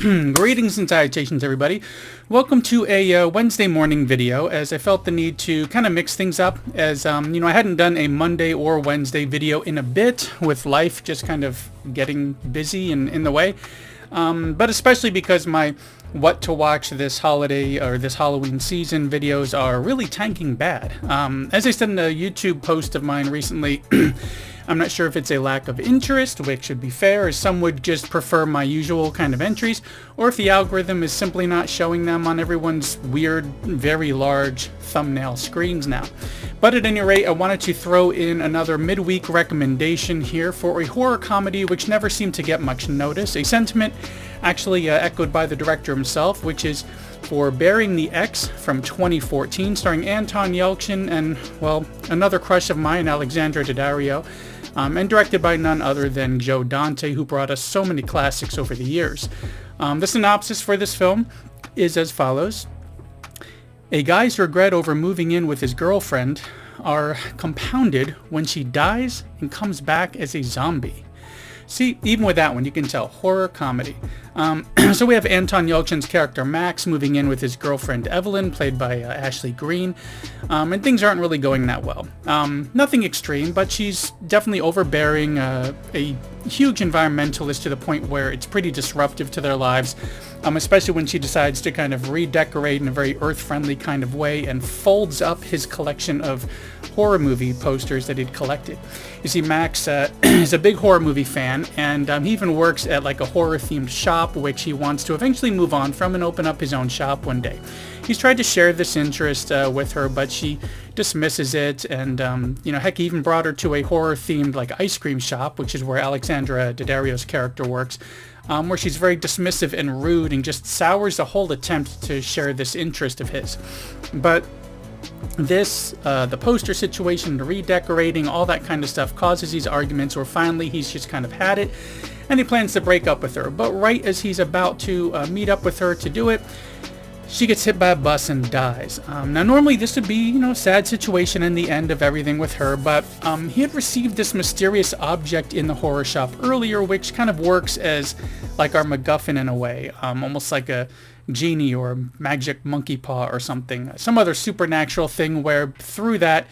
Greetings and salutations, everybody. Welcome to a Wednesday morning video, as I felt the need to kind of mix things up, as I hadn't done a Monday or Wednesday video in a bit, with life just kind of getting busy and in the way. But especially because my what to watch this holiday or this Halloween season videos are really tanking bad. As I said in a YouTube post of mine recently, I'm not sure if it's a lack of interest, which should be fair, as some would just prefer my usual kind of entries, or if the algorithm is simply not showing them on everyone's weird, very large thumbnail screens now. But at any rate, I wanted to throw in another midweek recommendation here for a horror comedy which never seemed to get much notice, a sentiment actually echoed by the director himself, which is for Burying the Ex from 2014, starring Anton, Yelchin, and, well, another crush of mine, Alexandra Daddario, and directed by none other than Joe Dante, who brought us so many classics over the years. The synopsis for this film is as follows. A guy's regret over moving in with his girlfriend are compounded when she dies and comes back as a zombie. See, even with that one, you can tell, horror comedy. So we have Anton Yelchin's character Max moving in with his girlfriend Evelyn, played by Ashley Greene, and things aren't really going that well. Nothing extreme, but she's definitely overbearing, a huge environmentalist to the point where it's pretty disruptive to their lives, especially when she decides to kind of redecorate in a very earth-friendly kind of way and folds up his collection of horror movie posters that he'd collected. You see, Max is a big horror movie fan, and he even works at like a horror-themed shop, which he wants to eventually move on from and open up his own shop one day. He's tried to share this interest with her, but she dismisses it, and heck, he even brought her to a horror-themed like ice cream shop, which is where Alexandra Daddario's character works, where she's very dismissive and rude and just sours the whole attempt to share this interest of his. But this, the poster situation, the redecorating, all that kind of stuff causes these arguments where finally he's just kind of had it and he plans to break up with her. But right as he's about to meet up with her to do it, she gets hit by a bus and dies. Now normally this would be, a sad situation and the end of everything with her, but he had received this mysterious object in the horror shop earlier, which kind of works as like our MacGuffin in a way, almost like a genie or a magic monkey paw or something, some other supernatural thing where through that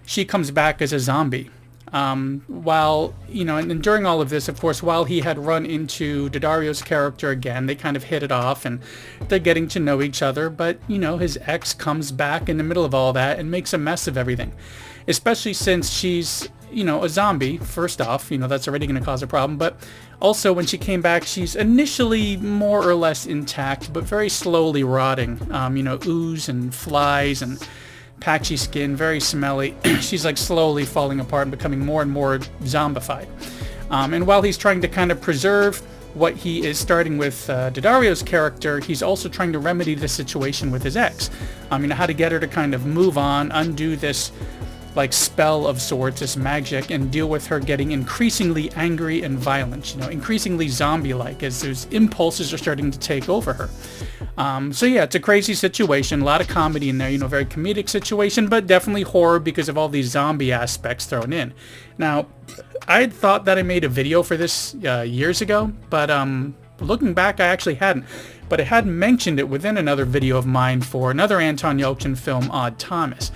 she comes back as a zombie. While, and during all of this, of course, while he had run into Daddario's character again, they kind of hit it off and they're getting to know each other, but, his ex comes back in the middle of all that and makes a mess of everything. Especially since she's, a zombie, first off, that's already going to cause a problem, but also when she came back, she's initially more or less intact, but very slowly rotting, ooze and flies and patchy skin, very smelly. She's like slowly falling apart and becoming more and more zombified. And while he's trying to kind of preserve what he is starting with Daddario's character, he's also trying to remedy the situation with his ex. How to get her to kind of move on, undo this like spell of sorts, this magic, and deal with her getting increasingly angry and violent, increasingly zombie-like as those impulses are starting to take over her. So yeah, it's a crazy situation, a lot of comedy in there, very comedic situation, but definitely horror because of all these zombie aspects thrown in. Now, I had thought that I made a video for this years ago, but looking back, I actually hadn't. But I had mentioned it within another video of mine for another Anton Yelchin film, Odd Thomas.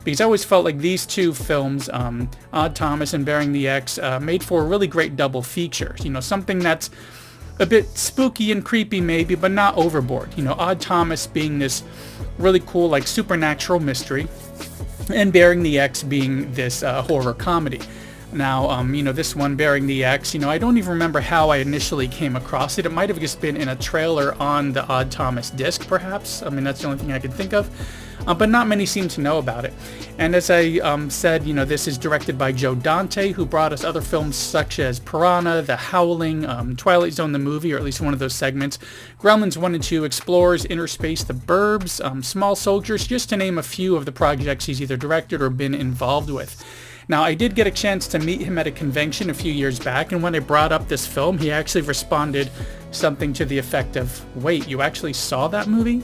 Because I always felt like these two films, Odd Thomas and Burying the Ex, made for a really great double feature. Something that's a bit spooky and creepy maybe, but not overboard. Odd Thomas being this really cool, like, supernatural mystery, and Burying the Ex being this horror comedy. Now, this one, Burying the Ex, I don't even remember how I initially came across it. It might have just been in a trailer on the Odd Thomas disc, perhaps. That's the only thing I can think of. But not many seem to know about it. And as I said, this is directed by Joe Dante, who brought us other films such as Piranha, The Howling, Twilight Zone the movie, or at least one of those segments, Gremlins 1 and 2, Explorers, Inner Space, The Burbs, Small Soldiers, just to name a few of the projects he's either directed or been involved with. Now, I did get a chance to meet him at a convention a few years back, and when I brought up this film, he actually responded something to the effect of, "Wait, you actually saw that movie?"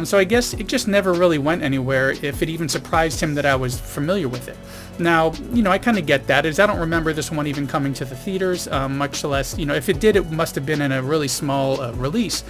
So I guess it just never really went anywhere, if it even surprised him that I was familiar with it. Now, I kind of get that, as I don't remember this one even coming to the theaters, much less, if it did, it must have been in a really small release.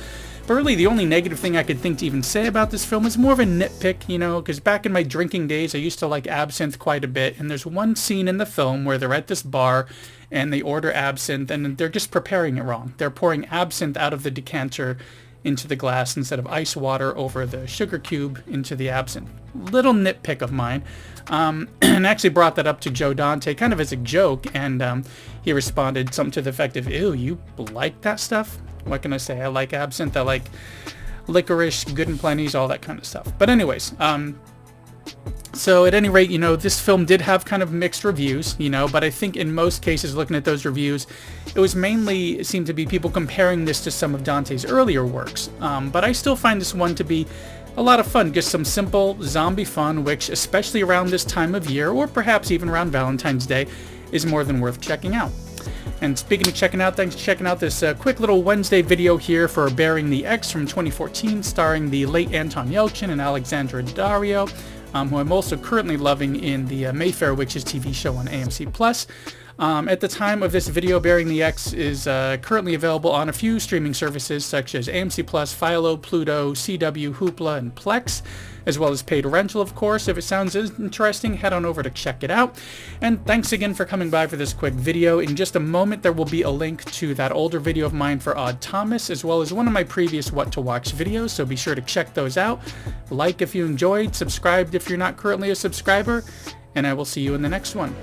But really, the only negative thing I could think to even say about this film is more of a nitpick, because back in my drinking days, I used to like absinthe quite a bit, and there's one scene in the film where they're at this bar, and they order absinthe, and they're just preparing it wrong. They're pouring absinthe out of the decanter into the glass instead of ice water over the sugar cube into the absinthe. Little nitpick of mine. And actually brought that up to Joe Dante kind of as a joke, and he responded something to the effect of, "Ew, you like that stuff?" What can I say? I like absinthe, I like licorice, good and plenty's, all that kind of stuff. But anyways, so at any rate, this film did have kind of mixed reviews, but I think in most cases, looking at those reviews, it seemed to be people comparing this to some of Dante's earlier works. But I still find this one to be a lot of fun, just some simple zombie fun, which, especially around this time of year, or perhaps even around Valentine's Day, is more than worth checking out. And speaking of checking out, thanks for checking out this quick little Wednesday video here for Bearing the X from 2014, starring the late Anton Yelchin and Alexandra Daddario, who I'm also currently loving in the Mayfair Witches TV show on AMC+. At the time of this video, Bearing the X is currently available on a few streaming services such as AMC+, Philo, Pluto, CW, Hoopla, and Plex, as well as paid rental, of course. If it sounds interesting, head on over to check it out. And thanks again for coming by for this quick video. In just a moment, there will be a link to that older video of mine for Odd Thomas, as well as one of my previous What to Watch videos, so be sure to check those out. Like if you enjoyed, subscribe if you're not currently a subscriber, and I will see you in the next one.